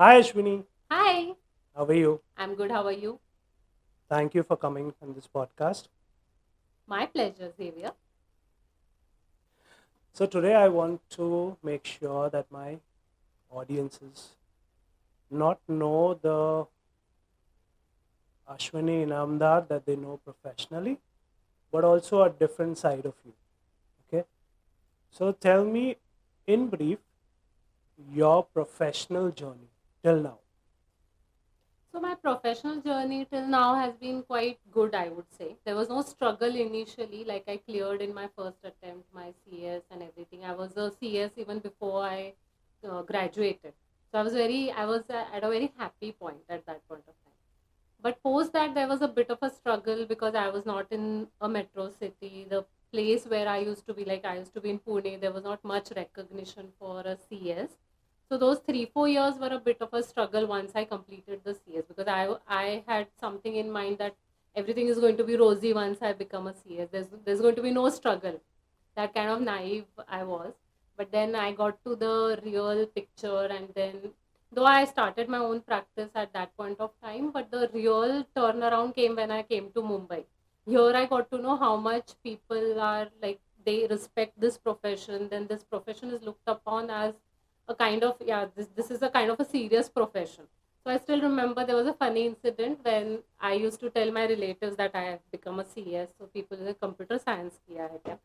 Hi Ashwini, Hi, how are you? I'm good. How are you? Thank you for coming on this podcast. My pleasure, Xavier. So today I want to make sure that my audiences not know the Ashwini Inamdar that they know professionally, but also a different side of you. Okay. So tell me in brief your professional journey till now. So, my professional journey till now has been quite good, I would say. There was no struggle initially, like I cleared in my first attempt my CS and everything. I was a CS even before I graduated. So, I was at a very happy point at that point of time. But post that, there was a bit of a struggle because I was not in a metro city. The place where I used to be, like I used to be in Pune, there was not much recognition for a CS. So those 3 4 years were a bit of a struggle once I completed the CS, because I had something in mind that everything is going to be rosy once I become a CS. There's going to be no struggle. That kind of naive I was. But then I got to the real picture, and then though I started my own practice at that point of time, but the real turnaround came when I came to Mumbai. Here I got to know how much people are like, they respect this profession. Then this profession is looked upon as a kind of, yeah, this is a kind of a serious profession. So I still remember there was a funny incident when I used to tell my relatives that I have become a CS. So people say computer science kiya hai kya?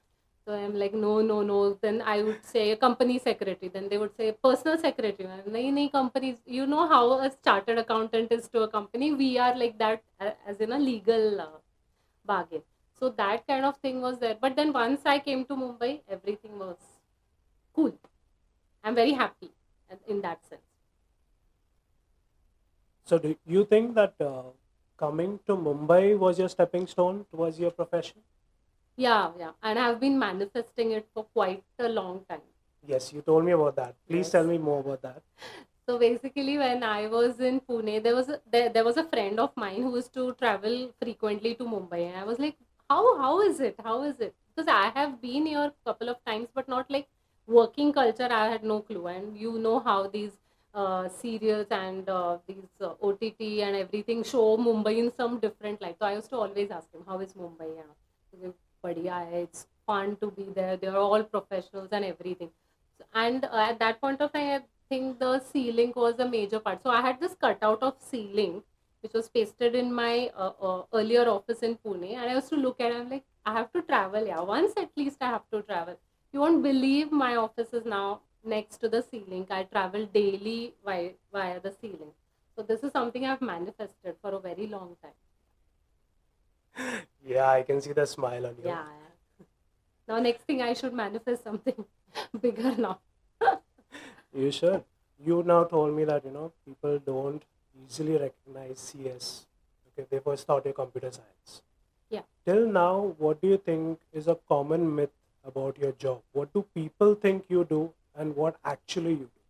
So I'm like, no, no, no. Then I would say a company secretary. Then they would say personal secretary. Nahi, nahi, companies. You know how a chartered accountant is to a company. We are like that, as in a legal bargain. So that kind of thing was there. But then once I came to Mumbai, everything was cool. I'm very happy in that sense. So do you think that coming to Mumbai was your stepping stone towards your profession? Yeah, yeah. And I've been manifesting it for quite a long time. Yes, you told me about that. Please tell Yes. me more about that. So basically, when I was in Pune, there was a friend of mine who used to travel frequently to Mumbai, and I was like, how is it? How is it? Because I have been here a couple of times, but not like working culture. I had no clue, and you know how these serials and these OTT and everything show Mumbai in some different light. So I used to always ask him, how is Mumbai? Yeah, बढ़िया है. It's fun to be there. They are all professionals and everything. And at that point of time, I think the ceiling was a major part. So I had this cutout of ceiling which was pasted in my earlier office in Pune, and I used to look at it. I'm like, I have to travel. Yeah, once at least I have to travel. You won't believe my office is now next to the ceiling. I travel daily via the ceiling. So this is something I've manifested for a very long time. Yeah, I can see the smile on you. Yeah. Yeah. Now next thing I should manifest something bigger now. You should. You now told me that people don't easily recognize CS. Okay, they first thought you're computer science. Yeah. Till now, what do you think is a common myth about your job? What do people think you do, and what actually you do?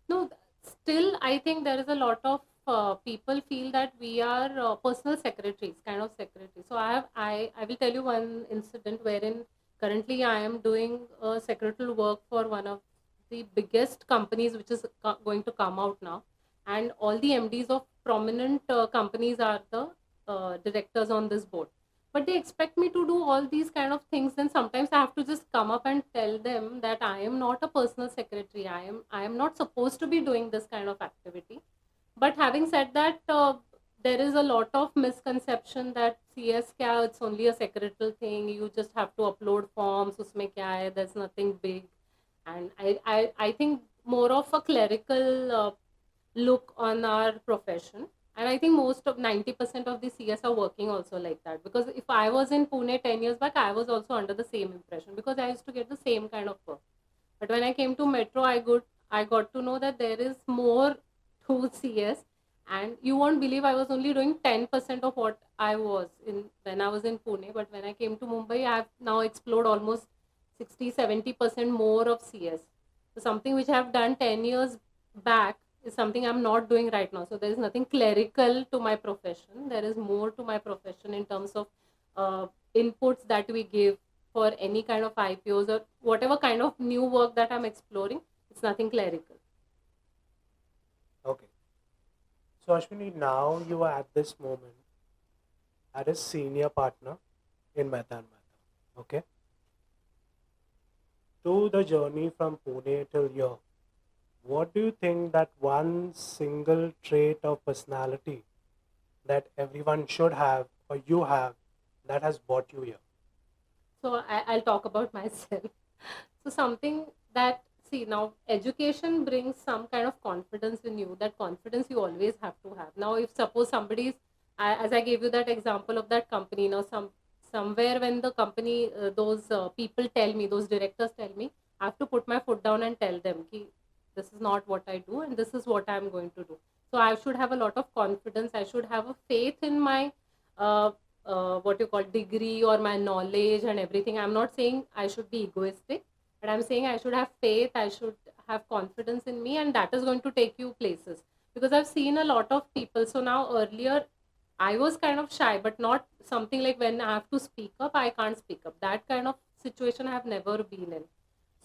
No, still, I think there is a lot of people feel that we are personal secretaries, kind of secretaries. So I will tell you one incident wherein currently I am doing secretarial work for one of the biggest companies, which is going to come out now, and all the MDs of prominent companies are the directors on this board, but they expect me to do all these kind of things. Then sometimes I have to just come up and tell them that I am not a personal secretary. I am not supposed to be doing this kind of activity. But having said that, there is a lot of misconception that CS kya, it's only a secretarial thing, you just have to upload forms, usme kya hai, there's nothing big. And I think more of a clerical look on our profession. And I think most of 90% of the CS are working also like that, because if I was in Pune 10 years back, I was also under the same impression, because I used to get the same kind of work. But when I came to metro, I got to know that there is more to CS. And you won't believe, I was only doing 10% of what I was in when I was in Pune. But when I came to Mumbai, I've now explored almost 60 70% more of CS. So something which I've done 10 years back is something I'm not doing right now. So there is nothing clerical to my profession. There is more to my profession in terms of inputs that we give for any kind of IPOs or whatever kind of new work that I'm exploring. It's nothing clerical. Okay. So Ashwini, now you are at this moment as a senior partner in Mehta and Mehta. Okay. To the journey from Pune till here, what do you think that one single trait of personality that everyone should have or you have that has brought you here? So I'll talk about myself. So something that, see, now education brings some kind of confidence in you. That confidence you always have to have. Now, if suppose somebody's, as I gave you that example of that company, now somewhere when the company, those people tell me, those directors tell me, I have to put my foot down and tell them, ki, this is not what I do and this is what I'm going to do. So I should have a lot of confidence. I should have a faith in my uh, what you call degree or my knowledge and everything. I'm not saying I should be egoistic, but I'm saying I should have faith, I should have confidence in me, and that is going to take you places. Because I've seen a lot of people. So now, earlier I was kind of shy, but not something like when I have to speak up, I can't speak up. That kind of situation I have never been in.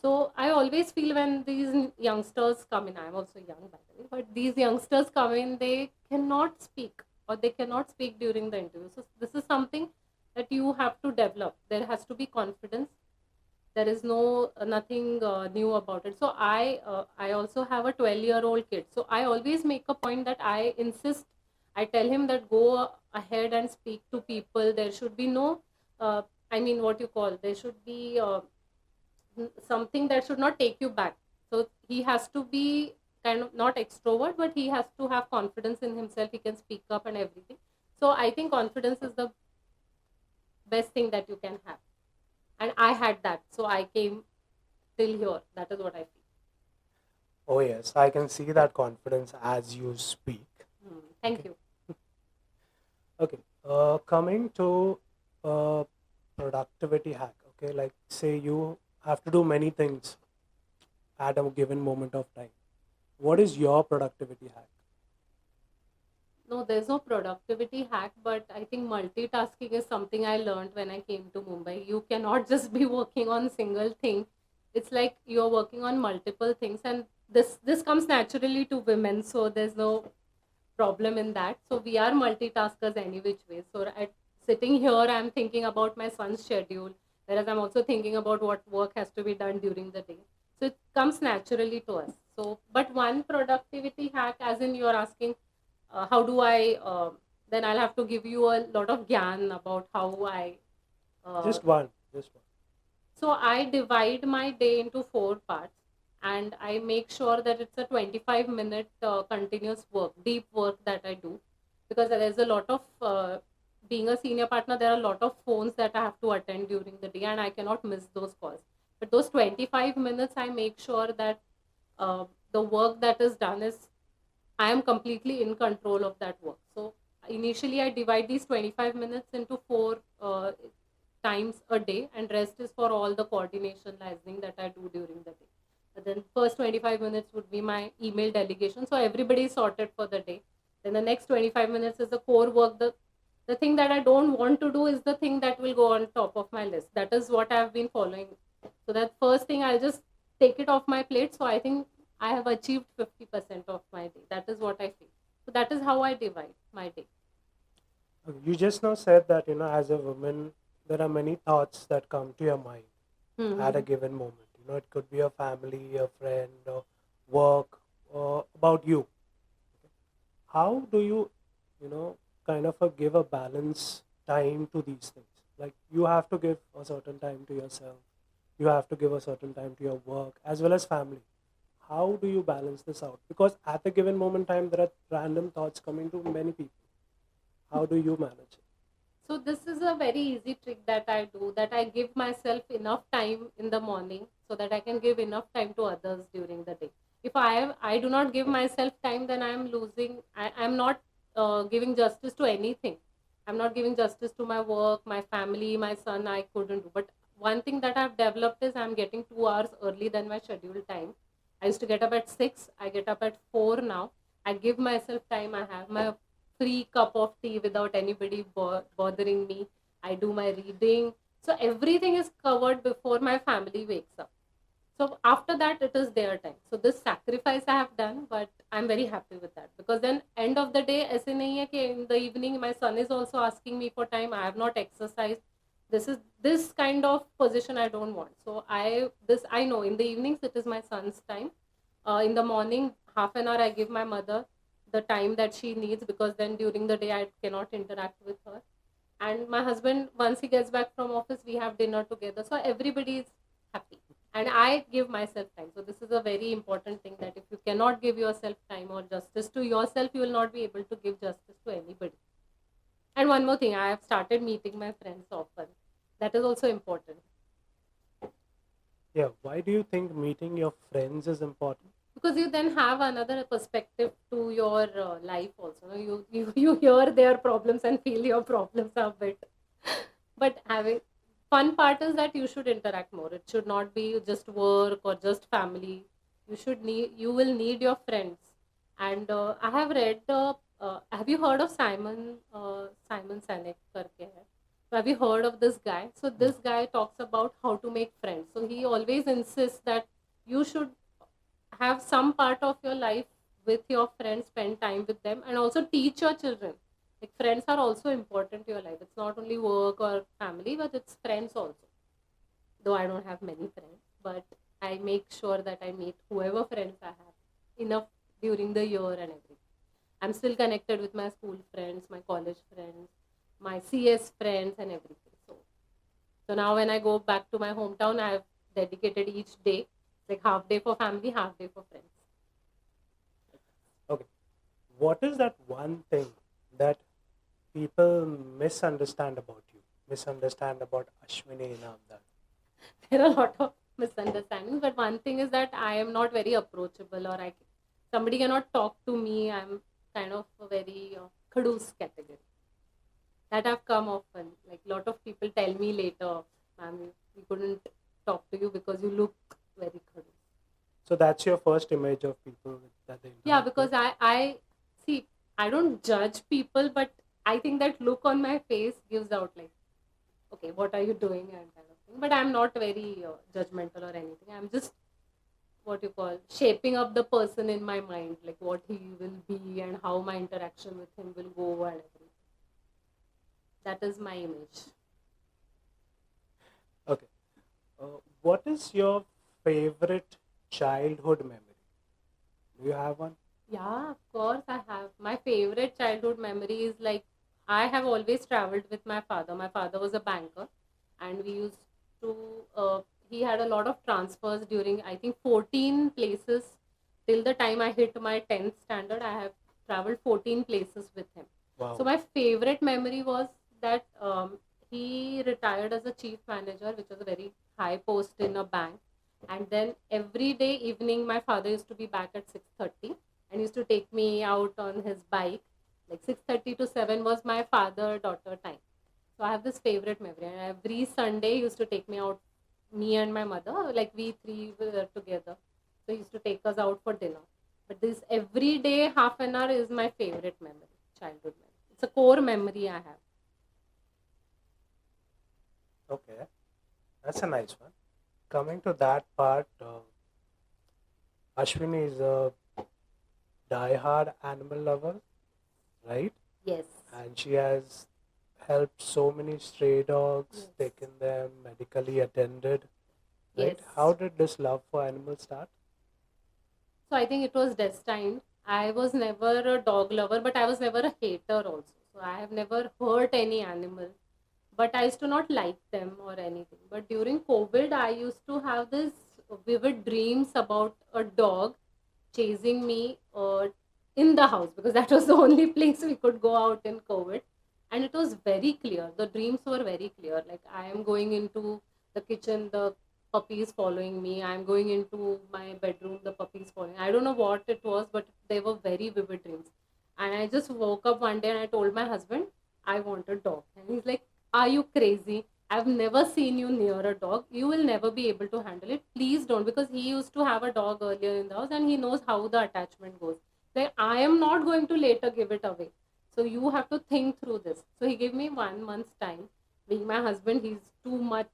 So I always feel when these youngsters come in, I'm also young by the way, but these youngsters come in, they cannot speak or they cannot speak during the interview. So this is something that you have to develop. There has to be confidence. There is no nothing new about it. So I also have a 12-year-old kid. So I always make a point that I insist. I tell him that go ahead and speak to people. There should be no uh, I mean, what you call, there should be something that should not take you back. So he has to be kind of not extrovert, but he has to have confidence in himself. He can speak up and everything. So I think confidence is the best thing that you can have. And I had that. So I came till here. That is what I feel. Oh, yes, I can see that confidence as you speak. Thank Okay. you. Okay. Coming to productivity hack. Okay. Like, say you have to do many things at a given moment of time. What is your productivity hack? No, there's no productivity hack, but I think multitasking is something I learned when I came to Mumbai. You cannot just be working on single thing. It's like you're working on multiple things, and this comes naturally to women, so there's no problem in that. So we are multitaskers any which way. So at sitting here, I'm thinking about my son's schedule, whereas I'm also thinking about what work has to be done during the day. So it comes naturally to us. So, but one productivity hack, as in you're asking, how do I? Then I'll have to give you a lot of gyan about how I. Uh, Just one. Just one. so I divide my day into four parts, and I make sure that it's a 25-minute continuous work, deep work that I do, because there's a lot of being a senior partner. There are a lot of phones that I have to attend during the day, and I cannot miss those calls. But those 25 minutes, I make sure that the work that is done is I am completely in control of that work. So initially, I divide these 25 minutes into four times a day, and rest is for all the coordination listening that I do during the day. But then first 25 minutes would be my email delegation. So everybody is sorted for the day. Then the next 25 minutes is the core work. The thing that I don't want to do is the thing that will go on top of my list. That is what I've been following. So that first thing I'll just take it off my plate. So I think I have achieved 50% of my day. That is what I feel. So that is how I divide my day. Okay, you just now said that, as a woman, there are many thoughts that come to your mind at a Mm-hmm. given moment. It could be a family, a friend, or work, or about you. How do you, kind of give a balance time to these things? Like, you have to give a certain time to yourself, you have to give a certain time to your work as well as family. How do you balance this out? Because at a given moment in time, there are random thoughts coming to many people. How do you manage it? So this is a very easy trick that I do, that I give myself enough time in the morning so that I can give enough time to others during the day. If I do not give myself time, then I am losing. I'm not giving justice to anything. I'm not giving justice to my work, my family, my son. I couldn't do. But one thing that I've developed is I'm getting 2 hours early than my scheduled time. I used to get up at 6. I get up at 4 now. I give myself time. I have my free cup of tea without anybody bothering me. I do my reading. So everything is covered before my family wakes up. So after that, it is their time. So this sacrifice I have done, but I'm very happy with that, because then end of the day, ऐसे नहीं है कि in the evening my son is also asking me for time. I have not exercised. This kind of position I don't want. So I know in the evenings it is my son's time. In the morning, half an hour I give my mother the time that she needs, because then during the day I cannot interact with her. And my husband, once he gets back from office, we have dinner together. So everybody is happy, and I give myself time. So this is a very important thing, that if you cannot give yourself time or justice to yourself, you will not be able to give justice to anybody. And one more thing, I have started meeting my friends often. That is also important, Yeah, why do you think meeting your friends is important? because you then have another perspective to your life also. You hear their problems and feel your problems a bit. But having fun part is that you should interact more. It should not be just work or just family. You will need your friends. And I have read the have you heard of Simon Sinek karke hai? So have you heard of this guy? So this guy talks about how to make friends. So he always insists that you should have some part of your life with your friends, spend time with them, and also teach your children. Like, friends are also important to your life. It's not only work or family, but it's friends also. Though I don't have many friends, but I make sure that I meet whoever friends I have enough during the year and everything. I'm still connected with my school friends, my college friends, my CS friends, and everything. So now when I go back to my hometown, I have dedicated each day, like half day for family, half day for friends. Okay. What is that one thing that people misunderstand about you? Misunderstand about Ashwini Inamdar? There are a lot of misunderstandings, but one thing is that I am not very approachable, or somebody cannot talk to me. I'm kind of a very khadus category. That have come often. Like, a lot of people tell me later, ma'am, we couldn't talk to you because you look very khadus. So that's your first image of people that they Yeah, interact because with? I see, I don't judge people, but I think that look on my face gives out, like, okay, what are you doing, and kind of thing. But I'm not very judgmental or anything. I'm just, what you call, shaping up the person in my mind, like what he will be and how my interaction with him will go and everything. That is my image. Okay. What is your favorite childhood memory? Do you have one? Yeah, of course I have. My favorite childhood memory is, like, I have always traveled with my father. My father was a banker, and we used to. He had a lot of transfers during, I think, 14 places. Till the time I hit my 10th standard, I have traveled 14 places with him. Wow. So my favorite memory was that he retired as a chief manager, which was a very high post in a bank. And then every day evening, my father used to be back at 6:30 and used to take me out on his bike. Like, 6:30 to 7 was my father-daughter time. So I have this favorite memory. And every Sunday, he used to take me out, me and my mother, like we three were together. So he used to take us out for dinner. But this every day half an hour is my favorite memory, childhood memory. It's a core memory I have. Okay. That's a nice one. Coming to that part, Ashwini is a die-hard animal lover, right? Yes. And she has helped so many stray dogs, Yes. taken them medically attended, right? Yes. How did this love for animals start? So I think it was destined. I was never a dog lover, but I was never a hater also. So I have never hurt any animal, but I used to not like them or anything. But during COVID, I used to have this vivid dreams about a dog chasing me in the house, because that was the only place we could go out in COVID. And it was very clear. The dreams were very clear. Like, I am going into the kitchen, the puppy is following me. I'm going into my bedroom, the puppy is following. I don't know what it was, but they were very vivid dreams. And I just woke up one day and I told my husband, I want a dog. And he's like, are you crazy? I've never seen you near a dog. You will never be able to handle it. Please don't. Because he used to have a dog earlier in the house and he knows how the attachment goes. Like, I am not going to later give it away. So you have to think through this. So he gave me 1 month's time. Being my husband, he's too much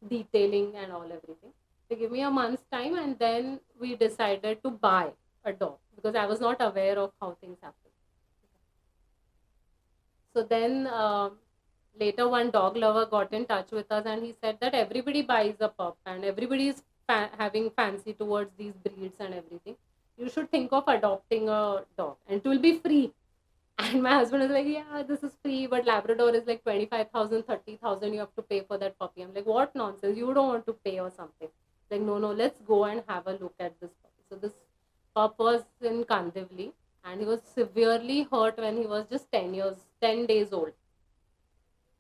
detailing and all everything. They gave me a month's time, and then we decided to buy a dog because I was not aware of how things happen. So then later, one dog lover got in touch with us, and he said that everybody buys a pup and everybody is having fancy towards these breeds and everything. You should think of adopting a dog, and it will be free. And my husband is like, yeah, this is free, but Labrador is like 25,000, 30,000. You have to pay for that puppy. I'm like, what nonsense? You don't want to pay or something. Like, no, no, let's go and have a look at this puppy. So this pup was in Kandivli, and he was severely hurt when he was just 10 days old.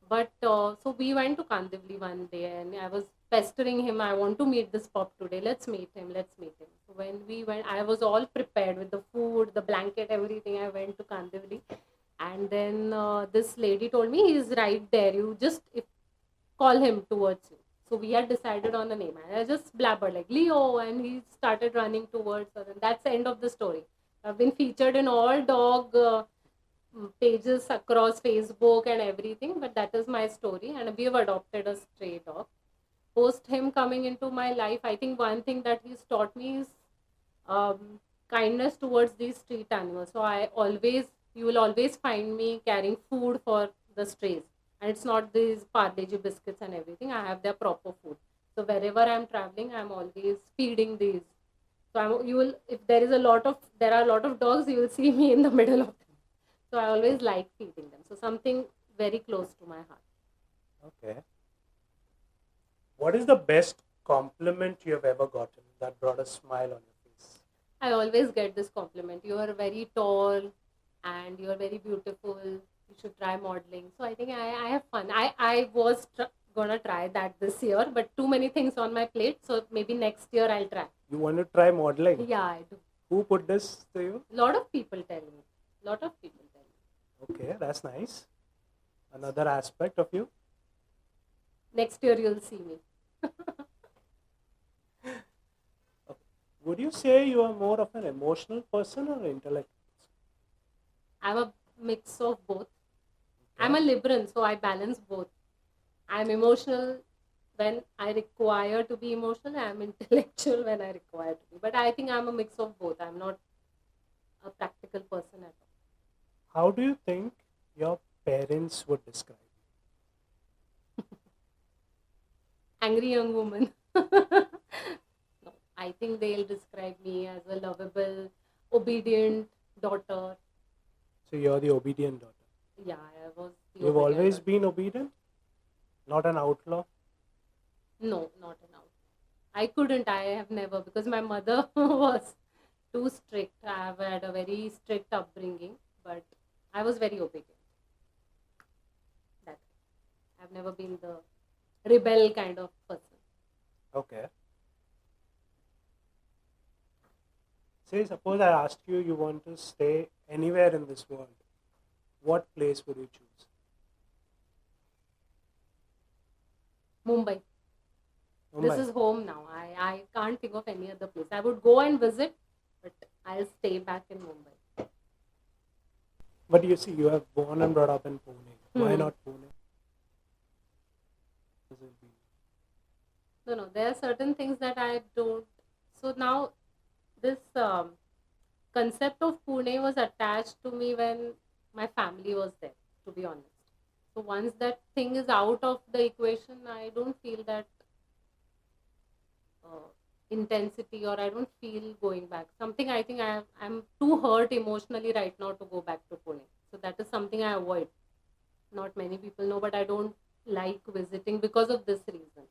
But so we went to Kandivli one day, and I was pestering him. I want to meet this pup today. Let's meet him. Let's meet him. So when we went, I was all prepared with the food, the blanket, everything. I went to Kandivli, and then this lady told me he's right there. You just call him towards you. So we had decided on a name, and I just blabbered like Leo, and he started running towards us, and that's the end of the story. I've been featured in all dog pages across Facebook and everything, but that is my story, and we have adopted a stray dog. Post him coming into my life, I think one thing that he's taught me is kindness towards these street animals. So you will always find me carrying food for the strays, and it's not these Parle-G biscuits and everything. I have their proper food. So wherever I'm traveling, I'm always feeding these. So you will, if there are a lot of dogs, you will see me in the middle of them. So I always like feeding them. So something very close to my heart. Okay. What is the best compliment you have ever gotten that brought a smile on your face? I always get this compliment. You are very tall and you are very beautiful. You should try modeling. So I think I have fun. I was gonna try that this year, but too many things on my plate. So maybe next year I'll try. You want to try modeling? Yeah, I do. Who put this to you? Lot of people tell me. Lot of people tell me. Okay, that's nice. Another aspect of you? Next year you'll see me. Okay. Would you say you are more of an emotional person or intellect? I'm a mix of both. Okay. I'm a Libran, so I balance both. I'm emotional when I require to be emotional. I'm intellectual when I require to be. But I think I'm a mix of both. I'm not a practical person at all. How do you think your parents would describe you? Angry young woman. No, I think they'll describe me as a lovable, obedient daughter. So you're the obedient daughter. Yeah, I was the You've obedient always daughter. been obedient? Not an outlaw? No, not an out. I couldn't. I have never, because my mother was too strict. I have had a very strict upbringing, but I was very obedient. That I've never been the rebel kind of person. Okay. Say, suppose I asked you, you want to stay anywhere in this world. What place would you choose? Mumbai. This Mumbai. is home now. I can't think of any other place. I would go and visit, but I'll stay back in Mumbai. But you see, you have born and brought up in Pune. Why not Pune? No, there are certain things that I don't. So now this concept of Pune was attached to me when my family was there, to be honest. So once that thing is out of the equation, I don't feel that intensity, or I don't feel going back. Something I think I'm too hurt emotionally right now to go back to Pune. So that is something I avoid. Not many people know, but I don't like visiting because of this reason.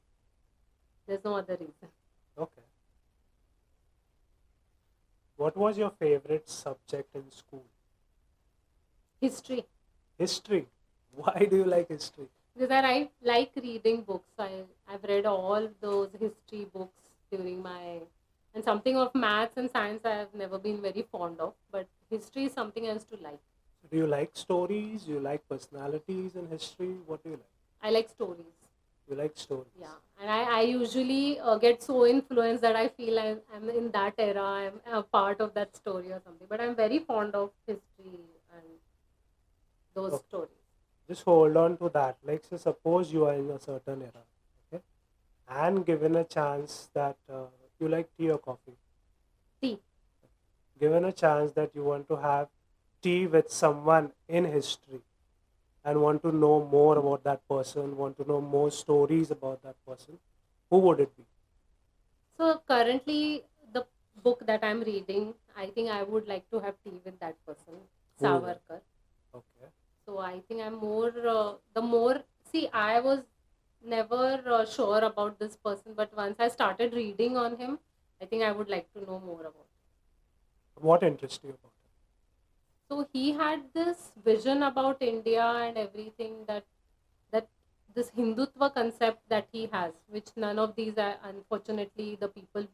There's no other reason. Okay. What was your favorite subject in school? History. History. Why do you like history? Because I like reading books. I've read all those history books during my, and something of maths and science I have never been very fond of, but history is something else to like. So do you like stories? Do you like personalities in history? What do you like? I like stories. You like stories? Yeah, and I usually get so influenced that I feel I'm in that era, I'm a part of that story or something. But I'm very fond of history and those Okay. stories. Just hold on to that. Like, say, suppose you are in a certain era, okay? And given a chance that you like tea or coffee, Tea. given a chance that you want to have tea with someone in history and want to know more about that person, want to know more stories about that person, who would it be? So currently, the book that I'm reading, I think I would like to have tea with that person, Who is that? Savarkar. Okay. So I think I'm more, the more, see, I was never sure about this person, but once I started reading on him, I think I would like to know more about him. What interests you about So he had this vision about India and everything, that this Hindutva concept that he has, which none of these are, unfortunately, the people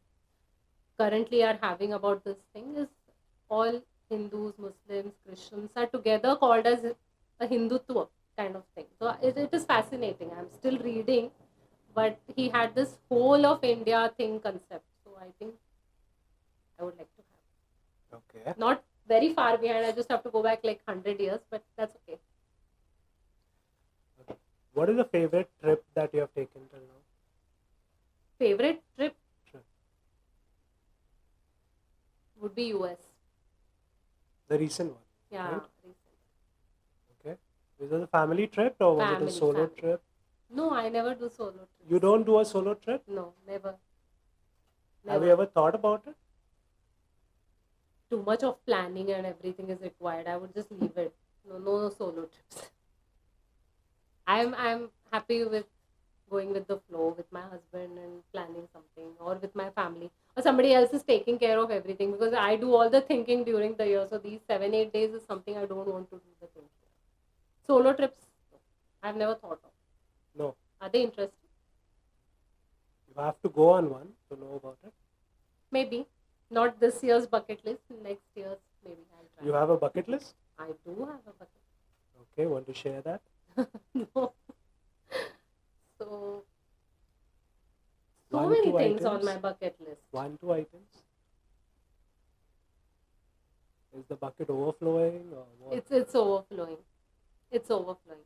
currently are having about this thing, is all Hindus, Muslims, Christians are together called as a Hindutva kind of thing. So it is fascinating. I'm still reading, but he had this whole of India thing concept. So I think I would like to have. it? Okay. Not very far behind. I just have to go back like 100 years, but that's okay. Okay. What is the favorite trip that you have taken till now? Favorite trip Trip. would be US. The recent one, Yeah, right? recent. Okay. Was it a family trip or was it a Family, solo family. trip? No, I never do solo You trips. don't do a solo trip? No, never, Have you never. ever thought about it? Too much of planning and everything is required. I would just leave it. No, no solo trips. I'm happy with going with the flow with my husband and planning something, or with my family, or somebody else is taking care of everything, because I do all the thinking during the year. So these 7 8 days is something I don't want to do the thinking. Solo trips, no, I've never thought of. No. Are they interesting? You have to go on one to know about it. Maybe. Not this year's bucket list. Next year's maybe I'll try. You have a bucket list? I do have a bucket. Okay, want to share that? No. So One, many two things on items. my bucket list. One, two items. Is the bucket overflowing or what? It's overflowing. It's overflowing.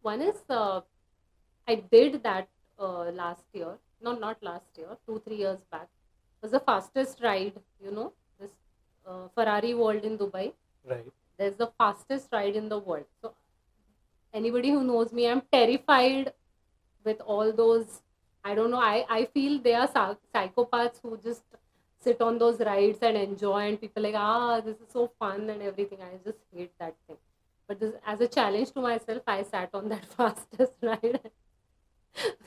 One is I did that last year. No, not last year. 2 3 years back. It was the fastest ride. This Ferrari World in Dubai. Right. There's the fastest ride in the world. So anybody who knows me, I'm terrified with all those. I don't know. I feel they are psychopaths who just sit on those rides and enjoy, and people like, this is so fun and everything. I just hate that thing. But this, as a challenge to myself, I sat on that fastest ride.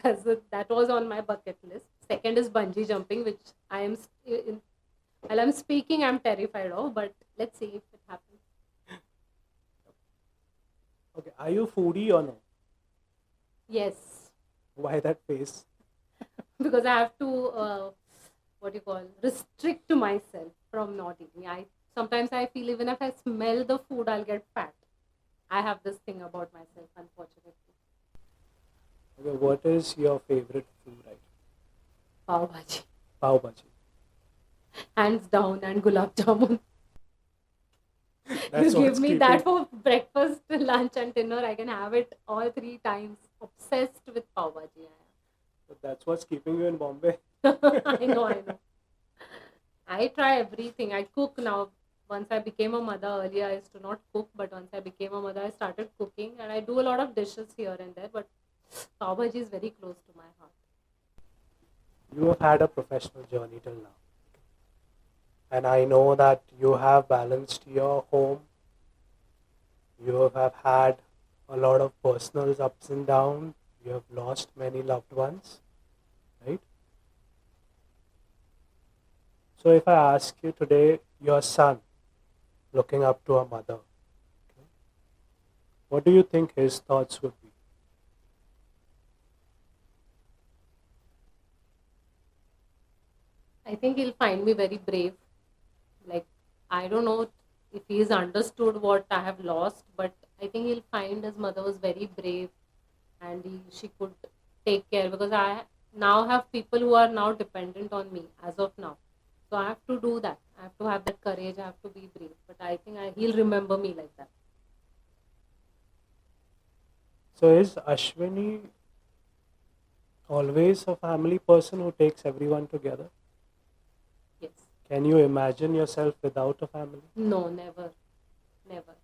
That was on my bucket list. Second is bungee jumping, which I am while I'm speaking, I'm terrified of. But let's see if it happens. Okay. Are you foodie or no? Yes, Why that face? because I have to what do you call, restrict myself from not eating. I sometimes I feel even if I smell the food, I'll get fat. I have this thing about myself, unfortunately. Okay. What is your favorite food item? Pav bhaji, Pav bhaji. hands down, and gulab jamun. You That's give what's me keeping. that for breakfast, lunch, and dinner. I can have it all 3 times. Obsessed with pav bhaji. That's what's keeping you in Bombay. I know, I know. I try everything. I cook now. Once I became a mother, earlier I used to not cook, but once I became a mother, I started cooking, and I do a lot of dishes here and there. But pav bhaji is very close to my heart. You have had a professional journey till now, and I know that you have balanced your home. You have had a lot of personal ups and downs. You have lost many loved ones, right? So if I ask you today, your son looking up to a mother, okay, what do you think his thoughts would be? I think he'll find me very brave. Like, I don't know if he's understood what I have lost, but I think he'll find his mother was very brave, and she could take care, because I now have people who are now dependent on me as of now. So I have to do that. I have to have that courage. I have to be brave. But I think he'll remember me like that. So is Ashwini Always a family person who takes everyone together. Yes. Can you imagine yourself without a family? No, never. Never.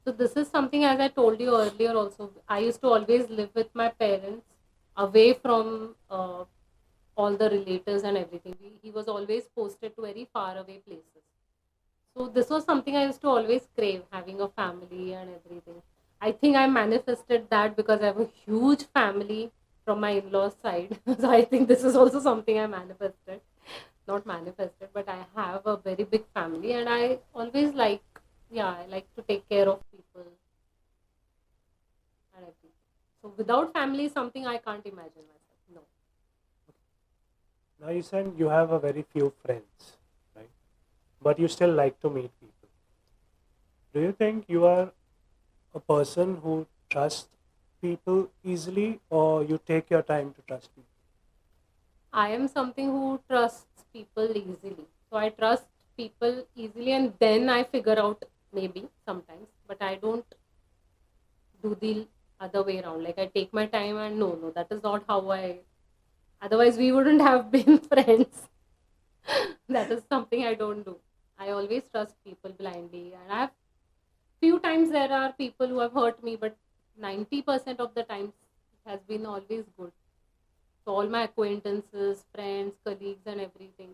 So this is something, as I told you earlier also, I used to always live with my parents away from all the relatives and everything. He was always posted to very far away places. So this was something I used to always crave, having a family and everything. I think I manifested that because I have a huge family from my in-laws side. So I think this is also something I manifested. Not manifested, but I have a very big family and I always like, yeah, I like to take care of people and everything. So without family is something I can't imagine myself. No. Now you said you have a very few friends, right? But you still like to meet people. Do you think you are a person who trusts people easily, or you take your time to trust people? I am something who trusts people easily. So I trust people easily and then I figure out maybe sometimes, but I don't do the other way around. Like I take my time and no, that is not how I. Otherwise, we wouldn't have been friends. That is something I don't do. I always trust people blindly, and I have few times there are people who have hurt me, but 90% of the times it has been always good. So all my acquaintances, friends, colleagues, and everything,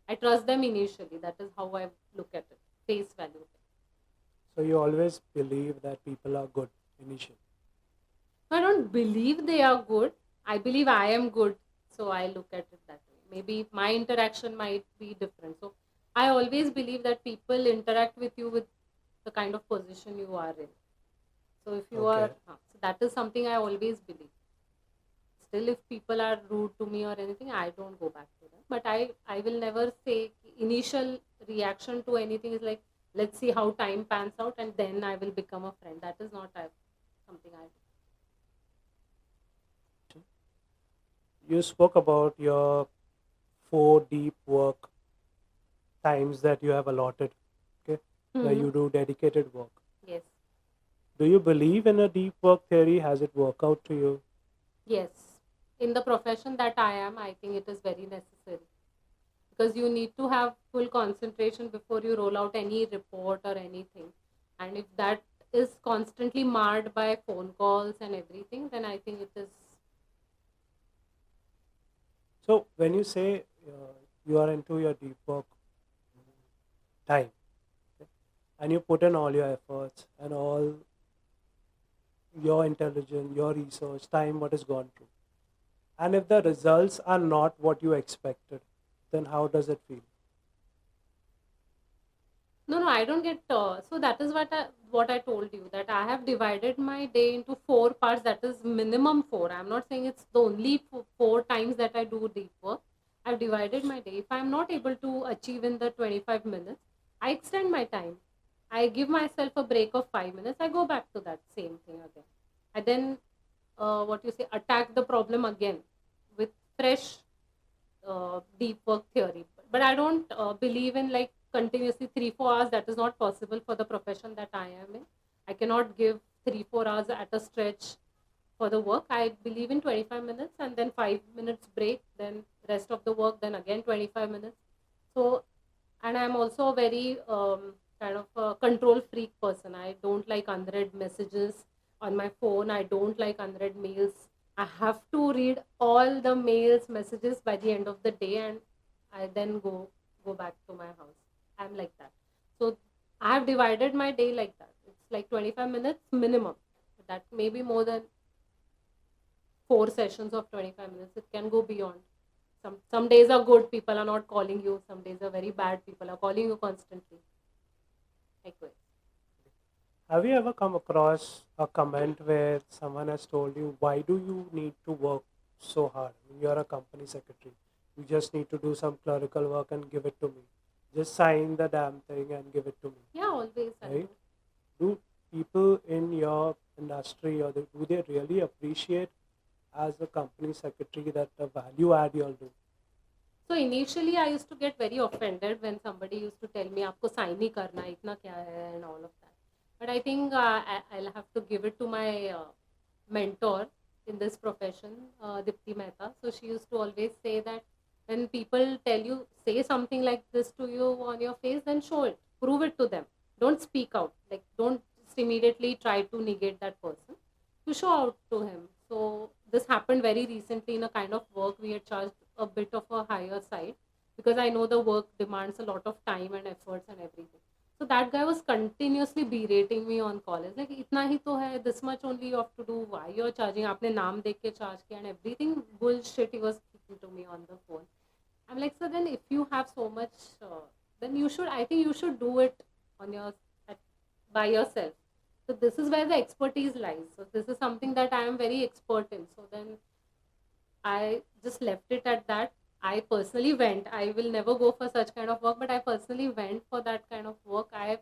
I trust them initially. That is how I look at it, face value. So you always believe that people are good initially. I don't believe they are good. I believe I am good. So I look at it that way. Maybe my interaction might be different. So I always believe that people interact with you with the kind of position you are in. So if you are, Okay. so that is something I always believe. Still, if people are rude to me or anything, I don't go back to them. But I will never say initial reaction to anything is like, let's see how time pans out and then I will become a friend. That is not something I do. You spoke about your four deep work times that you have allotted, okay, where Hmm. you do dedicated work. Yes. Do you believe in a deep work theory? Has it worked out to you? Yes. In the profession that I am, I think it is very necessary because you need to have full concentration before you roll out any report or anything. And if that is constantly marred by phone calls and everything, then I think it is. So when you say you are into your deep work time, okay, and you put in all your efforts and all your intelligence, your research, time, what has gone through, and if the results are not what you expected, then how does it feel? No, I don't get. So that is what I told you, that I have divided my day into four parts. That is minimum four. I'm not saying it's the only four times that I do deep work. I've divided my day. If I'm not able to achieve in the 25 minutes, I extend my time. I give myself a break of 5 minutes. I go back to that same thing again. I then what you say, attack the problem again with fresh deep work theory. But I don't believe in like continuously 3 4 hours. That is not possible for the profession that I am in. I cannot give 3 4 hours at a stretch for the work. I believe in 25 minutes and then 5 minutes break, then rest of the work, then again 25 minutes. So, and I'm also a very kind of a control freak person. I don't like unread messages on my phone. I don't like unread mails. I have to read all the mails, messages by the end of the day, and I then go back to my house. I'm like that. So I have divided my day like that. It's like 25 minutes minimum. That may be more than four sessions of 25 minutes. It can go beyond. Some days are good, people are not calling you. Some days are very bad, people are calling you constantly. Likewise. Have you ever come across a comment where someone has told you, why do you need to work so hard? You're a company secretary. You just need to do some clerical work and give it to me. Just sign the damn thing and give it to me. Yeah, always I Right? do. Do people in your industry or do they really appreciate as a company secretary that the value add you'll do? So initially I used to get very offended when somebody used to tell me आपको sign ही करना है, इतना क्या है and all of that. But I think I'll have to give it to my mentor. in this profession, Dipti Mehta. So she used to always say that when people tell you, say something like this to you on your face, then show it, prove it to them. Don't speak out. Like, don't just immediately try to negate that person. You show out to him. So this happened very recently in a kind of work we had charged a bit of a higher side, because I know the work demands a lot of time and efforts and everything. So that guy was continuously berating me on college. Like, itna hi to hai, this much only you have to do, why you're charging, aapne naam dekh ke charge kiya, and everything bullshit he was speaking to me on the phone. I'm like, so then if you have so much, then you should, I think you should do it on your, at, by yourself. So this is where the expertise lies. So this is something that I am very expert in. So then I just left it at that. I personally went. I will never go for such kind of work, but I personally went for that kind of work. I have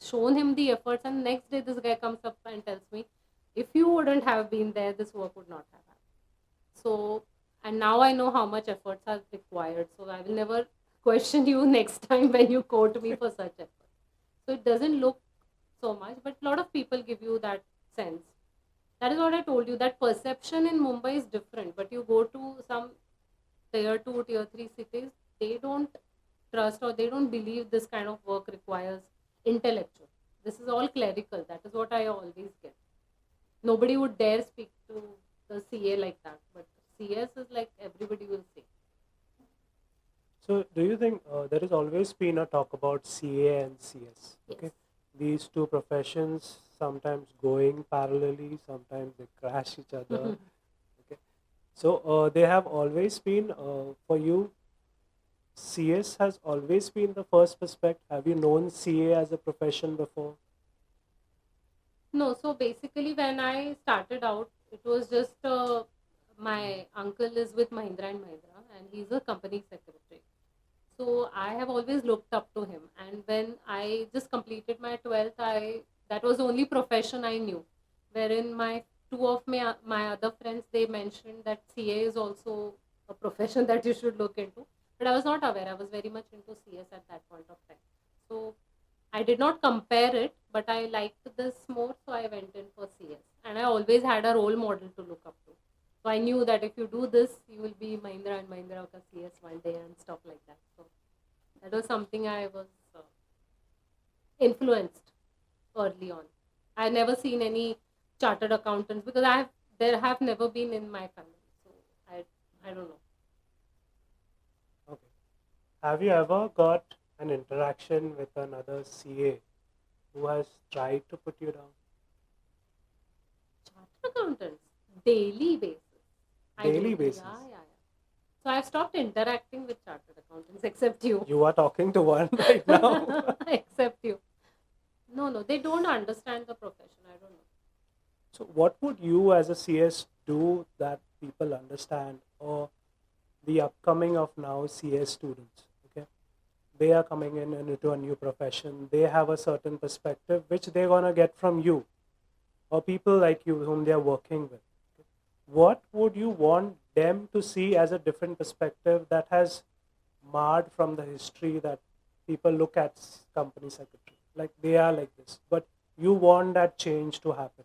shown him the efforts, and next day this guy comes up and tells me, if you wouldn't have been there, this work would not have happened. So, and now I know how much efforts are required. So I will never question you next time when you quote me for such effort. So it doesn't look so much, but a lot of people give you that sense. That is what I told you. That perception in Mumbai is different, but you go to some tier 2, tier 3 cities, they don't trust or they don't believe this kind of work requires intellectual. This is all clerical. That is what I always get. Nobody would dare speak to the CA like that, but CS is like everybody will say. So, do you think there has always been a talk about CA and CS? Yes. Okay, these two professions sometimes going parallelly, sometimes they crash each other. Okay, so they have always been for you. CS has always been the first prospect. Have you known CA as a profession before? No, so basically, when I started out, it was just my uncle is with Mahindra and Mahindra, and he's a company secretary. So I have always looked up to him. And when I just completed my 12th, I that was the only profession I knew. Wherein my two of my other friends, they mentioned that CA is also a profession that you should look into. But I was not aware. I was very much into CS at that point of time. So I did not compare it, but I liked this more, so I went in for CS. And I always had a role model to look up to. So I knew that if you do this, you will be Mahindra and Mahindra ka CS one day and stuff like that. So that was something I was influenced early on. I had never seen any chartered accountants because there have never been in my family. So I don't know. Okay. Have you ever got an interaction with another CA who has tried to put you down? Chartered accountants, daily basis. I Daily don't. basis. Yeah. So I've stopped interacting with chartered accountants except you. You are talking to one right now. Except you. No, they don't understand the profession. I don't know. So, what would you as a CS do that people understand, or the upcoming of now CS students? Okay, they are coming in into a new profession. They have a certain perspective which they're gonna get from you or people like you whom they are working with. What would you want them to see as a different perspective that has marred from the history that people look at company secretary like they are like this, but you want that change to happen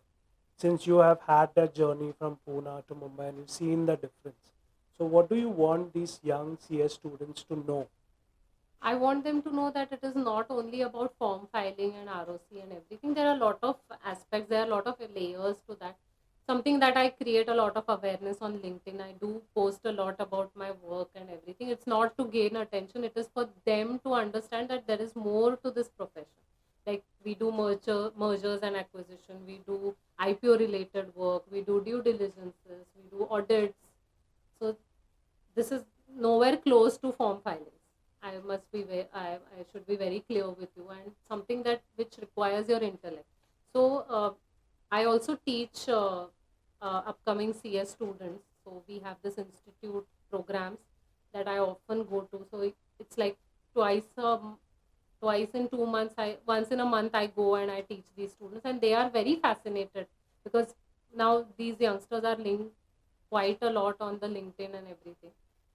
since you have had that journey from Pune to Mumbai and you've seen the difference. So, what do you want these young CS students to know? I want them to know that it is not only about form filing and ROC and everything. There are a lot of aspects, there are a lot of layers to that. Something that I create a lot of awareness on LinkedIn. I do post a lot about my work and everything. It's not to gain attention, it is for them to understand that there is more to this profession. Like, we do mergers and acquisition, we do IPO related work, we do due diligences, we do audits. So this is nowhere close to form filings. I should be very clear with you, and something that which requires your intellect. So I also teach upcoming CS students. So we have this institute programs that I often go to. So it's like twice twice in 2 months. I once in a month I go and I teach these students, and they are very fascinated because now these youngsters are linked quite a lot on the LinkedIn and everything.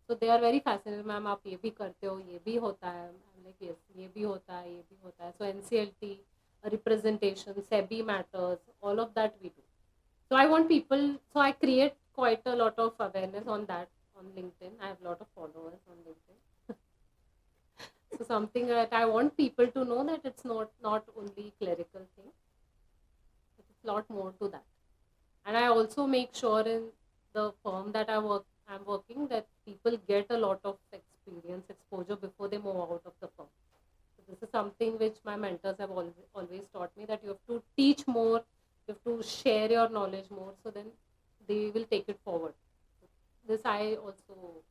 So they are very fascinated. Ma'am आप ये भी करते हो, ये भी होता है. I'm like, yes, ये भी होता है, ये भी होता है. So NCLT, representation, SEBI matters, all of that we do. So I want people. So I create quite a lot of awareness on that on LinkedIn. I have a lot of followers on LinkedIn. So something that I want people to know that it's not only clerical thing. It's a lot more to that. And I also make sure in the firm that I'm working that people get a lot of experience, exposure before they move out of the firm. So this is something which my mentors have always taught me, that you have to teach more, you have to share your knowledge more, so then they will take it forward. This I also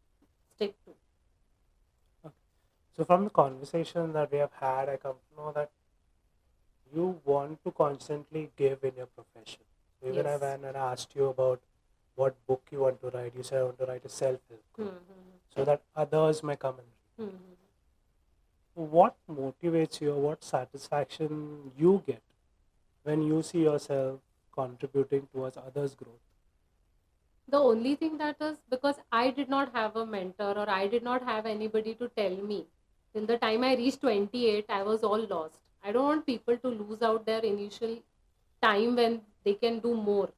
stick to. Okay. So from the conversation that we have had, I come to know that you want to constantly give in your profession. So even I Yes. when I asked you about what book you want to write, you said I want to write a self-help book Mm-hmm. so that others may come and read. Mm-hmm. What motivates you or what satisfaction you get when you see yourself contributing towards others' growth? The only thing that is, because I did not have a mentor or I did not have anybody to tell me. Till the time I reached 28, I was all lost. I don't want people to lose out their initial time when they can do more.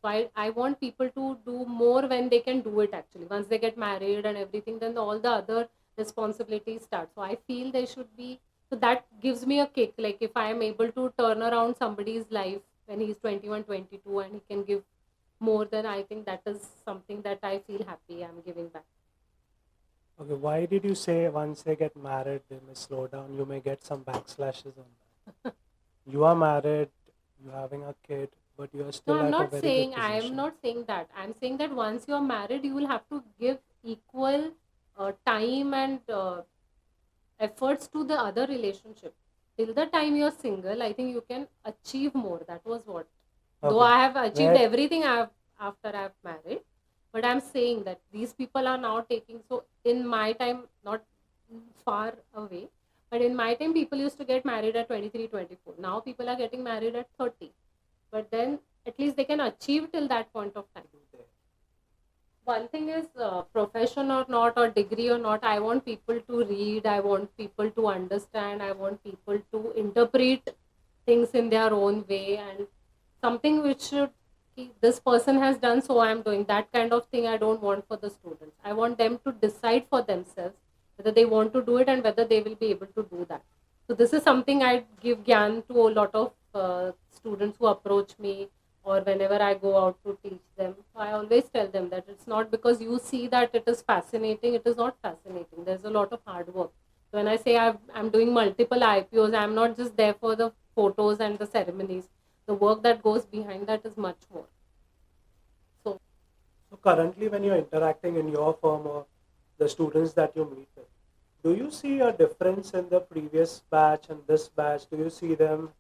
So I want people to do more when they can do it actually. Once they get married and everything, then all the other responsibilities start. So I feel they should be, so that gives me a kick. Like if I am able to turn around somebody's life when he's 21, 22, and he can give more, than I think that is something that I feel happy I'm giving back. Okay, why did you say once they get married, they may slow down? You may get some backslashes on that. You are married, you're having a kid, but you are No, still at a very good I am position. not saying that. I'm saying that once you're married, you will have to give equal time and efforts to the other relationship. Till the time you're single, I think you can achieve more. That was what. Though Okay, I have achieved where everything after I've married, but I'm saying that these people are now taking. So in my time, not far away, but in my time, people used to get married at 23, 24. Now people are getting married at 30. But then at least they can achieve till that point of time. One thing is profession or not, or degree or not, I want people to read, I want people to understand, I want people to interpret things in their own way, and something which should, this person has done, so I am doing that kind of thing. I don't want for the students. I want them to decide for themselves whether they want to do it and whether they will be able to do that. So this is something I give gyan to a lot of students who approach me, or whenever I go out to teach them. So I always tell them that it's not because you see that it is fascinating, it is not fascinating. There's a lot of hard work. So when I say I'm doing multiple IPOs, I'm not just there for the photos and the ceremonies. The work that goes behind that is much more. So so currently when you're interacting in your firm or the students that you meet with, do you see a difference in the previous batch and this batch? Do you see them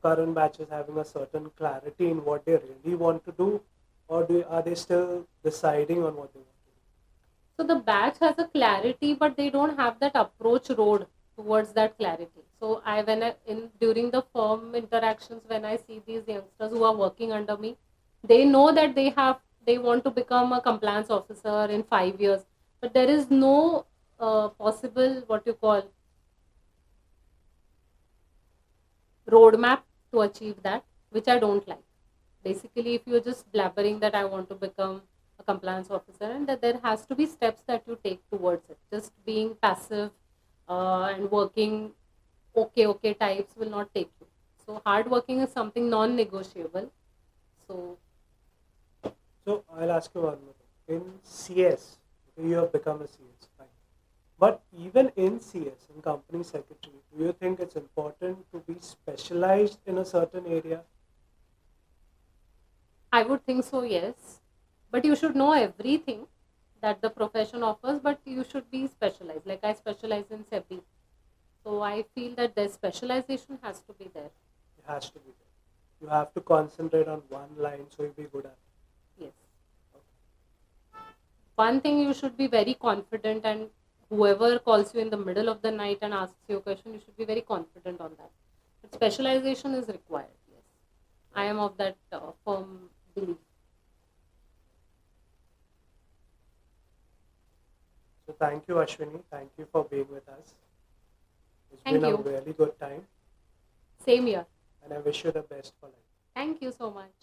current batches having a certain clarity in what they really want to do, or are they still deciding on what they want to So the batch has a clarity, but they don't have that approach road towards that clarity. So in during the firm interactions, when I see these youngsters who are working under me, they know that they want to become a compliance officer in 5 years, but there is no possible, what you call, roadmap to achieve that, which I don't like. Basically, if you're just blabbering that I want to become a compliance officer, and that there has to be steps that you take towards it. Just being passive and working okay types will not take you. So hard working is something non-negotiable. So do? So I'll ask you one more thing. In CS, you have become a CS, fine. But even in CS, in company secretary, do you think it's important to be specialized in a certain area? I would think so, yes. But you should know everything that the profession offers, but you should be specialized. Like I specialize in SEBI. So I feel that the specialization has to be there. It has to be there. You have to concentrate on one line so you'll be good at it. Yes. Okay. One thing, you should be very confident, and whoever calls you in the middle of the night and asks you a question, you should be very confident on that. But specialization is required. Yes. I Right. am of that firm belief. So thank you, Ashwini. Thank you for being with us. It's been Thank a you. really good time, Same here. and I wish you the best for life. Thank you so much.